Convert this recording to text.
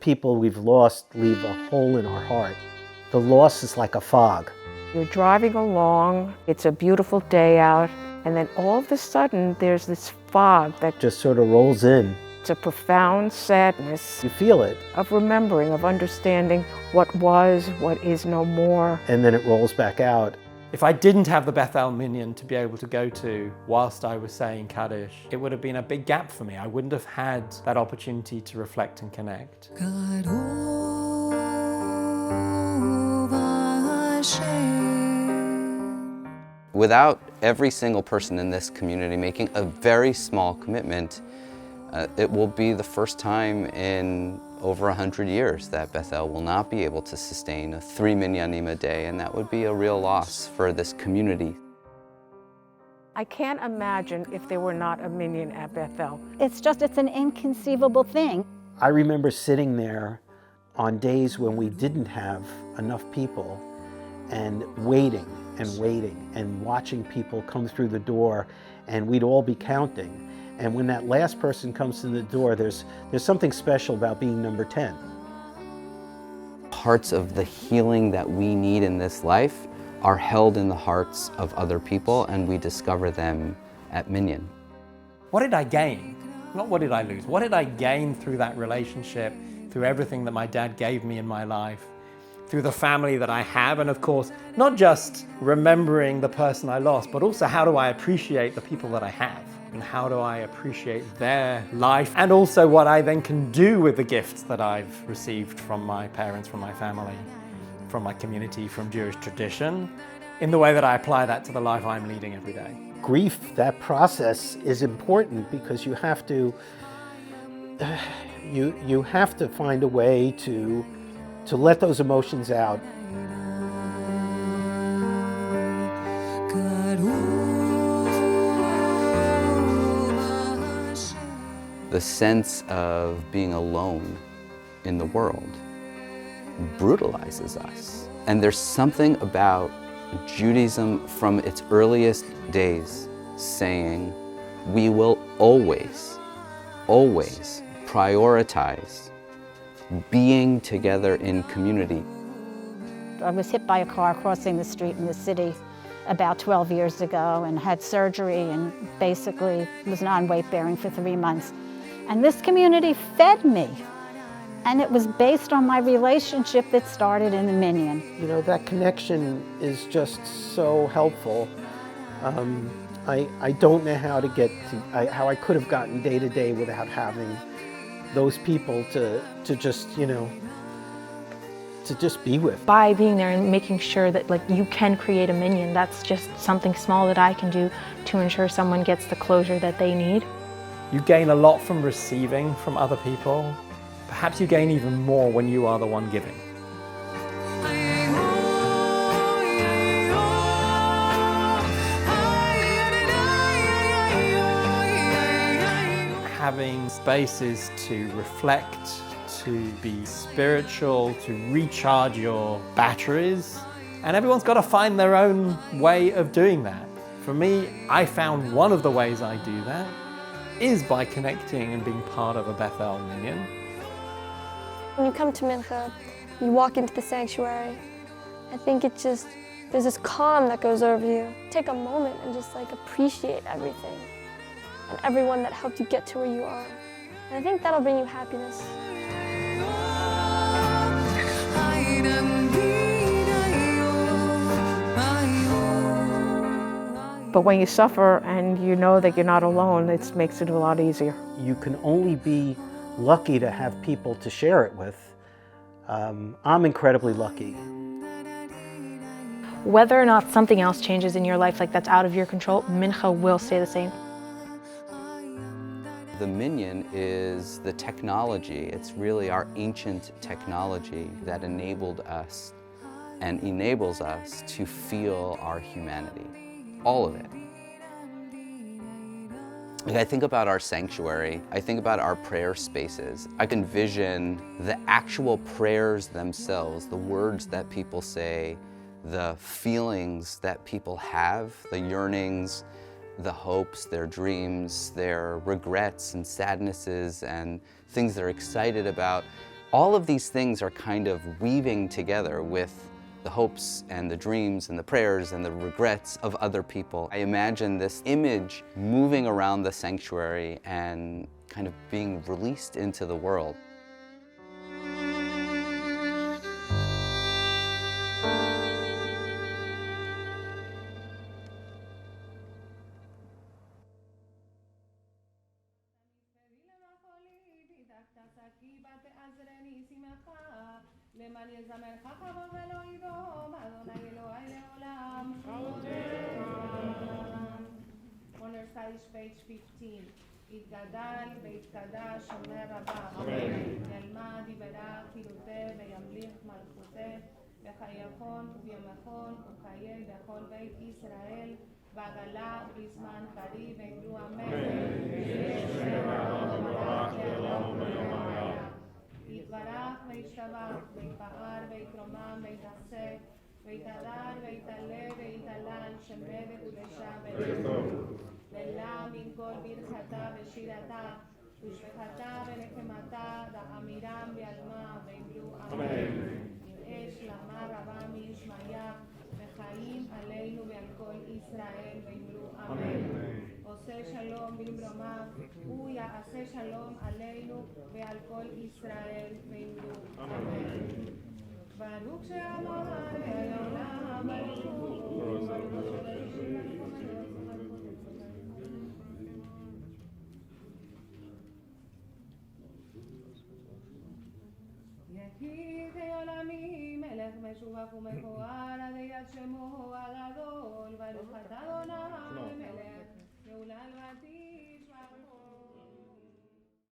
people we've lost leave a hole in our heart. The loss is like a fog. You're driving along, it's a beautiful day out, and then all of a sudden there's this fog that Just sort of rolls in. it's a profound sadness You feel it, of remembering, of understanding what was, what is no more. and then it rolls back out. If I didn't have the Beth El Minyan to be able to go to whilst I was saying Kaddish, it would have been a big gap for me. I wouldn't have had that opportunity to reflect and connect. Without every single person in this community making a very small commitment, it will be the first time in over 100 years that Beth El will not be able to sustain a 3 minyanim a day, and that would be a real loss for this community. I can't imagine if there were not a minyan at Beth El. It's an inconceivable thing. I remember sitting there on days when we didn't have enough people and waiting and watching people come through the door, and we'd all be counting. And when that last person comes in the door, there's something special about being number 10. Parts of the healing that we need in this life are held in the hearts of other people, and we discover them at Minyan. What did I gain? Not what did I lose? What did I gain through that relationship, through everything that my dad gave me in my life, through the family that I have, and of course, not just remembering the person I lost, but also how do I appreciate the people that I have? And how do I appreciate their life, and also what I then can do with the gifts that I've received from my parents, from my family, from my community, from Jewish tradition, in the way that I apply that to the life I'm leading every day. Grief, that process is important because you have to find a way to let those emotions out. The sense of being alone in the world brutalizes us. And there's something about Judaism from its earliest days saying, we will always, always prioritize being together in community. I was hit by a car crossing the street in the city about 12 years ago and had surgery and basically was non-weight bearing for 3 months. And this community fed me. And it was based on my relationship that started in the Minyan. You know, that connection is just so helpful. I don't know how to get to, how I could have gotten day to day without having those people to just, you know, to just be with. By being there and making sure that you can create a minyan, that's just something small that I can do to ensure someone gets the closure that they need. You gain a lot from receiving from other people. Perhaps you gain even more when you are the one giving. Having spaces to reflect, to be spiritual, to recharge your batteries. And everyone's got to find their own way of doing that. For me, I found one of the ways I do that is by connecting and being part of a Beth El Minyan. When you come to MINCHAH, you walk into the sanctuary. I think it's just, there's this calm that goes over you. Take a moment and just appreciate everything and everyone that helped you get to where you are. And I think that'll bring you happiness. But when you suffer and you know that you're not alone, it makes it a lot easier. You can only be lucky to have people to share it with. I'm incredibly lucky. Whether or not something else changes in your life that's out of your control, MINCHAH will stay the same. The Minyan is the technology. It's really our ancient technology that enabled us and enables us to feel our humanity. All of it. I think about our sanctuary, I think about our prayer spaces. I can envision the actual prayers themselves, the words that people say, the feelings that people have, the yearnings, the hopes, their dreams, their regrets and sadnesses and things they're excited about. All of these things are kind of weaving together with the hopes and the dreams and the prayers and the regrets of other people. I imagine this image moving around the sanctuary and kind of being released into the world. למען יזמר חכמה ולא ידום, אדוני אלוהי לעולם. Honor studies page 15. יתגדל ויתקדש אומר רבה. ילמד יברך ירותה וימליך מלכותה וחייקון ובימכון וחיי בכל בית ישראל ועגלה בזמן קריב ויאמרו אמן. יתברך וישתבח ויפאר ויתרומם ויתעשה ויתהדר ויתעלה ויתהלל שם בית וקודשה ולה מן כל ברכתה ושירתה ושבחתה ונחמתה דאמירם בעלמה ויאמרו אמן. יראה שלמה רבה מישמעיה וחיים עלינו ועל כל ישראל ויאמרו אמן. עושה שלום במרומיו הוא יעשה שלום עלינו ועל כל ישראל ויאמרו אמן. ברוך שאמר לעולם יהי כעולמי מלך משובח ומכוער עד יד שמו הגדול ברוך אתה אדוני מלך גאולה לבטיח